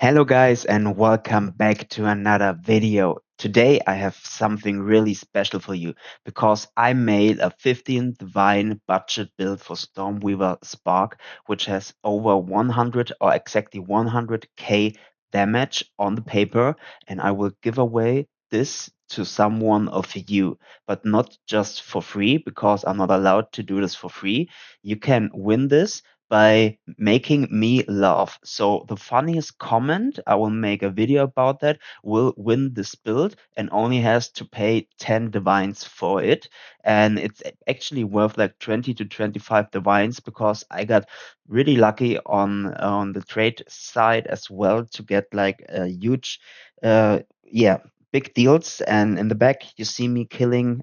Hello guys and welcome back to another video. Today I have something really special for you because I made a 15 divine budget build for Stormweaver Spark, which has over 100 or exactly 100k damage on the paper, and I will give away this to someone of you, but not just for free because I'm not allowed to do this for free. You can win this by making me laugh. So the funniest comment, I will make a video about that, will win this build and only has to pay 10 divines for it. And it's actually worth like 20 to 25 divines because I got really lucky on the trade side as well to get like a huge yeah, big deals. And in the back you see me killing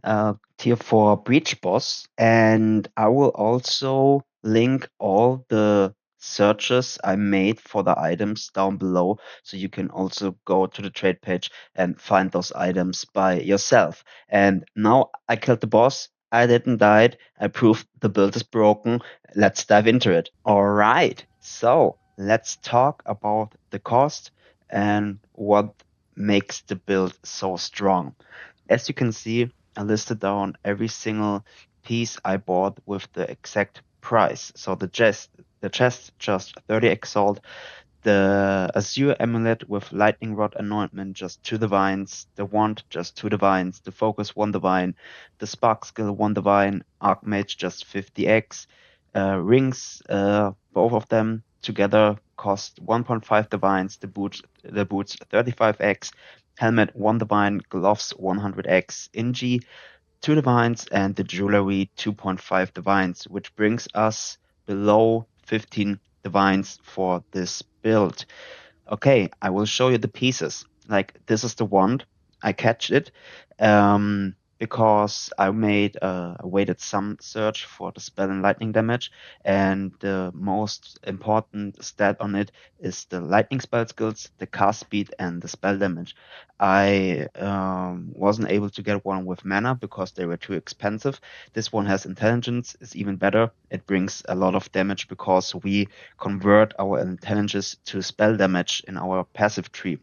tier 4 breach boss, and I will also link all the searches I made for the items down below, so you can also go to the trade page and find those items by yourself. And now I killed the boss. I didn't die. I proved the build is broken. Let's dive into it. All right. So let's talk about the cost and what makes the build so strong. As you can see, I listed down every single piece I bought with the exact price. So the chest just 30x sold, the Azure Amulet with Lightning Rod Anointment just 2 divines, the Wand just 2 divines, the Focus 1 divine, the Spark Skill 1 divine, Archmage just 50x, rings, both of them together cost 1.5 divines, the boots 35x, helmet 1 divine, gloves 100x, Inji 2 divines, and the jewelry 2.5 divines, which brings us below 15 divines for this build. Okay, I will show you the pieces. Like, this is the wand. I catch it because I made a weighted sum search for the spell and lightning damage, and the most important stat on it is the lightning spell skills, the cast speed, and the spell damage. I wasn't able to get one with mana because they were too expensive. This one has intelligence, is even better. It brings a lot of damage because we convert our intelligence to spell damage in our passive tree.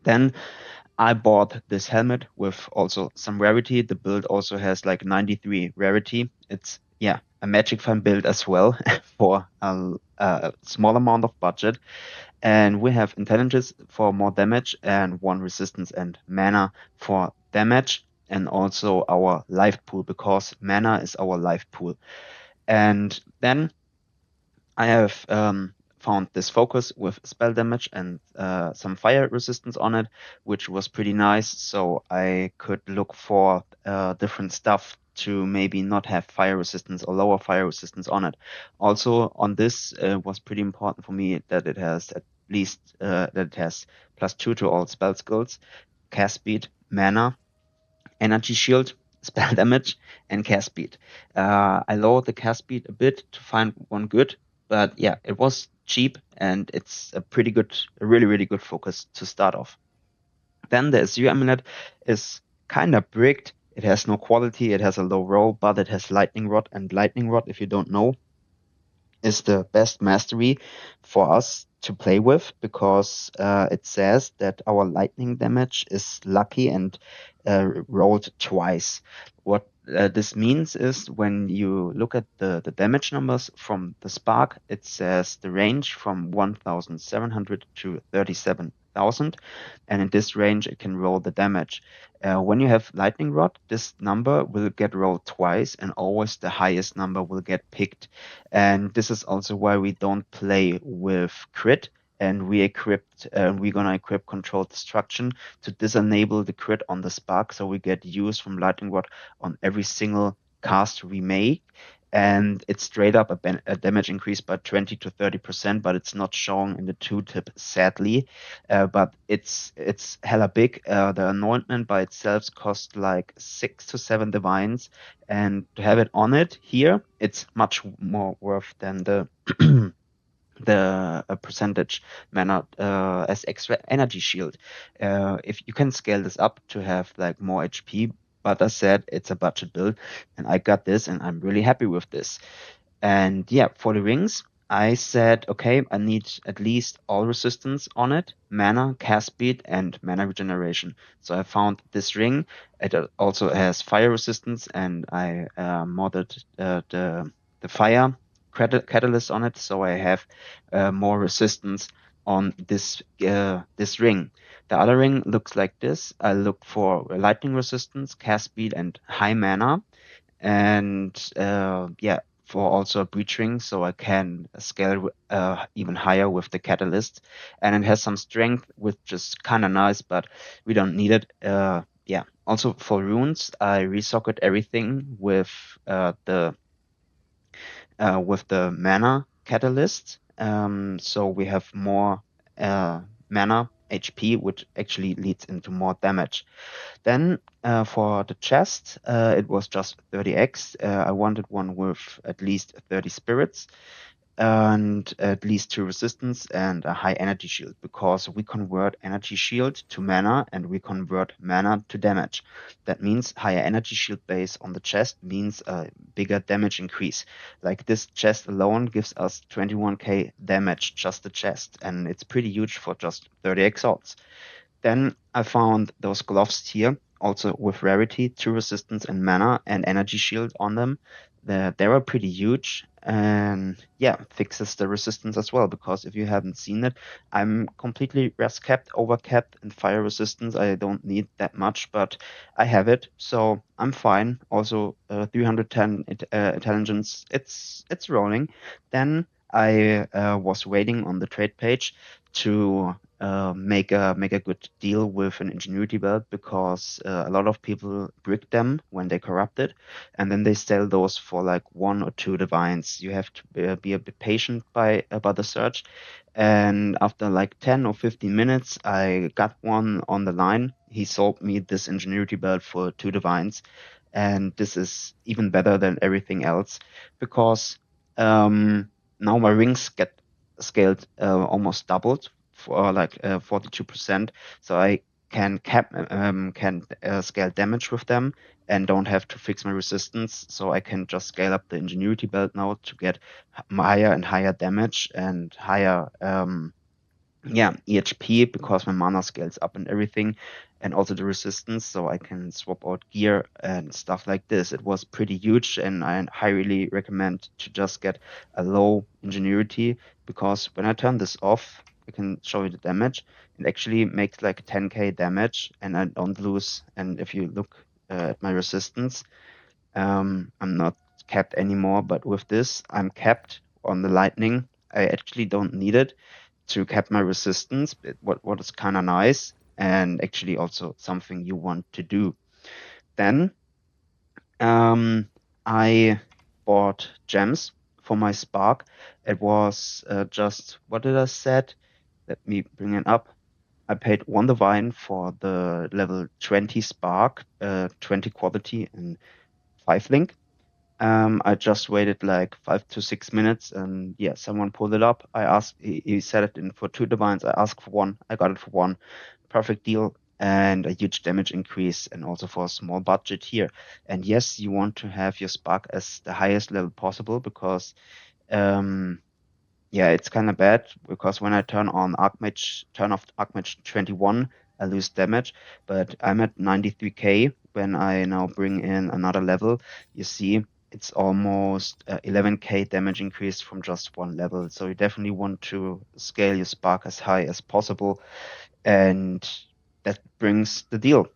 Then I bought this helmet with also some rarity. The build also has like 93 rarity. It's, yeah, a magic fan build as well for a small amount of budget. And we have intelligence for more damage and 1 resistance and mana for damage, and also our life pool because mana is our life pool. And then I have found this focus with spell damage and some fire resistance on it, which was pretty nice. So I could look for different stuff to maybe not have fire resistance or lower fire resistance on it. Also on this was pretty important for me that it has at least that it has +2 to all spell skills, cast speed, mana, energy shield, spell damage, and cast speed. I lowered the cast speed a bit to find one good, but yeah, it was cheap and it's a pretty good, a really, really good focus to start off. Then the Azure Amulet is kind of bricked. It has no quality, it has a low roll, but it has Lightning Rod, and Lightning Rod, if you don't know, is the best mastery for us to play with because it says that our lightning damage is lucky and rolled twice. What this means is when you look at the damage numbers from the Spark, it says the range from 1,700 to 37,000, and in this range it can roll the damage. When you have Lightning Rod, this number will get rolled twice, and always the highest number will get picked. And this is also why we don't play with crit, and we're gonna equip controlled destruction to disable the crit on the Spark, so we get use from Lightning Rod on every single cast we make. And it's straight up a damage increase by 20 to 30%, but it's not shown in the tooltip, sadly. But it's hella big. The anointment by itself costs like 6 to 7 divines, and to have it on it here, it's much more worth than the the percentage mana as extra energy shield. If you can scale this up to have like more HP, but as said, it's a budget build, and I got this, and I'm really happy with this. And yeah, for the rings, I said, okay, I need at least all resistance on it, mana, cast speed, and mana regeneration. So I found this ring. It also has fire resistance, and I modded the fire catalyst on it, so I have more resistance on this ring. The other ring looks like this. I look for lightning resistance, cast speed, and high mana and yeah, for also a breach ring, so I can scale even higher with the catalyst, and it has some strength, which is kind of nice, but we don't need it. Yeah. Also for runes, I resocket everything with the mana catalyst. So we have more mana HP, which actually leads into more damage. Then for the chest, it was just 30x. I wanted one with at least 30 spirits and at least 2 resistance and a high energy shield because we convert energy shield to mana and we convert mana to damage. That means higher energy shield base on the chest means a bigger damage increase. Like this chest alone gives us 21k damage, just the chest, and it's pretty huge for just 30 exalts. Then I found those gloves here, also with rarity, 2 resistance and mana and energy shield on them. They were pretty huge and yeah, fixes the resistance as well because if you haven't seen it, I'm completely res capped, over capped and fire resistance. I don't need that much, but I have it, so I'm fine. Also, 310 intelligence, it's rolling. Then I was waiting on the trade page to make a good deal with an ingenuity belt because a lot of people brick them when they corrupt it, and then they sell those for like 1 or 2 divines. You have to be a bit patient about the search, and after like 10 or 15 minutes, I got one on the line. He sold me this ingenuity belt for 2 divines, and this is even better than everything else because now my rings get scaled almost doubled for like 42%. So I can scale damage with them and don't have to fix my resistance. So I can just scale up the ingenuity belt now to get higher and higher damage and higher yeah, EHP because my mana scales up and everything, and also the resistance, so I can swap out gear and stuff like this. It was pretty huge, and I highly recommend to just get a low ingenuity because when I turn this off, I can show you the damage. It actually makes like 10k damage, and I don't lose. And if you look at my resistance, I'm not capped anymore, but with this, I'm capped on the lightning. I actually don't need it to cap my resistance, what is kind of nice and actually also something you want to do. Then I bought gems for my Spark. It was just what did I said? Let me bring it up. I paid 1 divine for the level 20 Spark, 20 quality and 5 link. I just waited like 5 to 6 minutes and yeah, someone pulled it up. He set it in for 2 divines. I asked for one. I got it for one. Perfect deal and a huge damage increase and also for a small budget here. And yes, you want to have your Spark as the highest level possible because um, yeah, it's kind of bad because when I turn off Archmage 21, I lose damage, but I'm at 93k when I now bring in another level. You see, it's almost 11k damage increase from just one level. So you definitely want to scale your Spark as high as possible, and that brings the deal.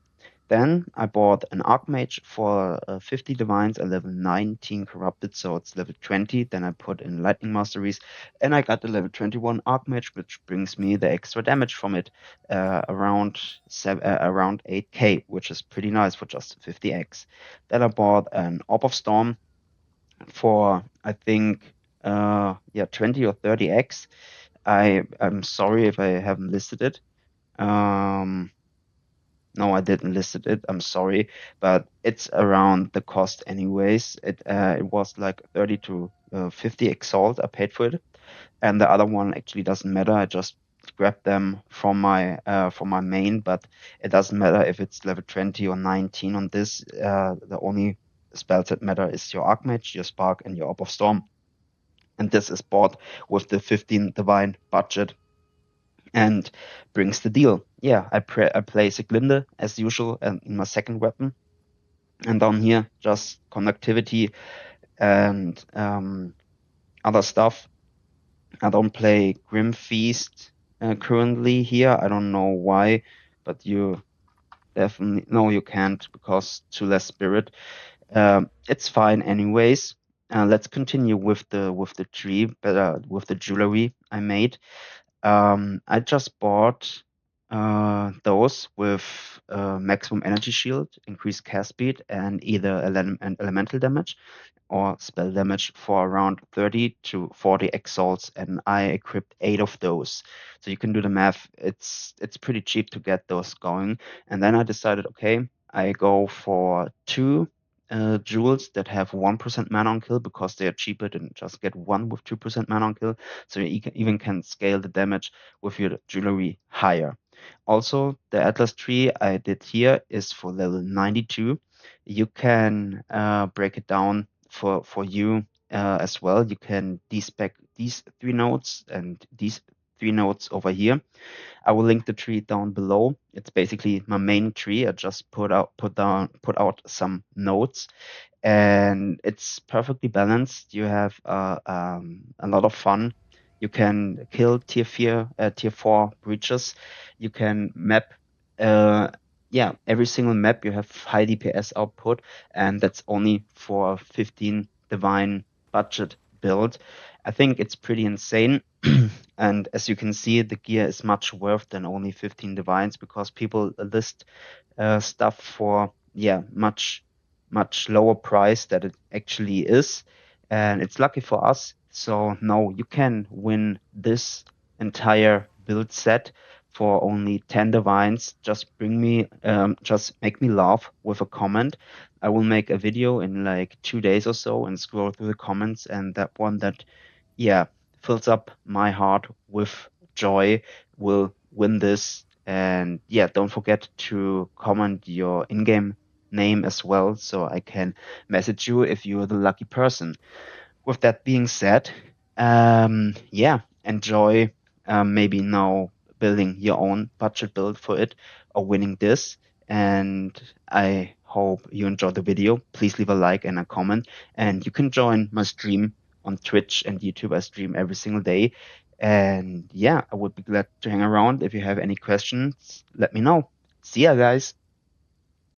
Then I bought an Archmage for 50 divines, a level 19 corrupted, so it's level 20. Then I put in Lightning Masteries, and I got the level 21 Archmage, which brings me the extra damage from it, around 8k, which is pretty nice for just 50x. Then I bought an Orb of Storm for I think yeah 20 or 30x. I'm sorry if I haven't listed it. Um, no, I didn't list it. I'm sorry, but it's around the cost anyways. It was like 30 to 50 exalt I paid for it, and the other one actually doesn't matter. I just grabbed them from my main, but it doesn't matter if it's level 20 or 19 on this. The only spells that matter is your Archmage, your Spark, and your Orb of Storm. And this is bought with the 15 divine budget and brings the deal. Yeah, I play Siglinde as usual and in my second weapon. And down here, just conductivity and other stuff. I don't play Grim Feast currently here. I don't know why, but you definitely no, you can't because too less spirit. It's fine anyways. Let's continue with the tree, but with the jewelry I made. I just bought those with maximum energy shield, increased cast speed, and either elemental damage or spell damage for around 30 to 40 exalts, and I equipped 8 of those. So you can do the math. It's pretty cheap to get those going. And then I decided, okay, I go for 2 jewels that have 1% mana on kill because they are cheaper than just get one with 2% mana on kill. So you even can scale the damage with your jewelry higher. Also, the Atlas tree I did here is for level 92. You can break it down for you as well. You can despec these 3 nodes and these 3 nodes over here. I will link the tree down below. It's basically my main tree. I just put out some nodes, and it's perfectly balanced. You have a lot of fun. You can kill tier 4 breaches. You can map, yeah, every single map. You have high DPS output, and that's only for 15 divine budget build. I think it's pretty insane. And as you can see, the gear is much worth than only 15 divines because people list stuff for much lower price that it actually is, and it's lucky for us. So no, you can win this entire build set for only 10 divines. Just make me laugh with a comment. I will make a video in like 2 days or so and scroll through the comments, and that one that yeah fills up my heart with joy will win this. And yeah, don't forget to comment your in-game name as well so I can message you if you're the lucky person. With that being said, yeah, enjoy maybe now building your own budget build for it or winning this. And I hope you enjoyed the video. Please leave a like and a comment. And you can join my stream on Twitch and YouTube. I stream every single day. And yeah, I would be glad to hang around. If you have any questions, let me know. See ya, guys.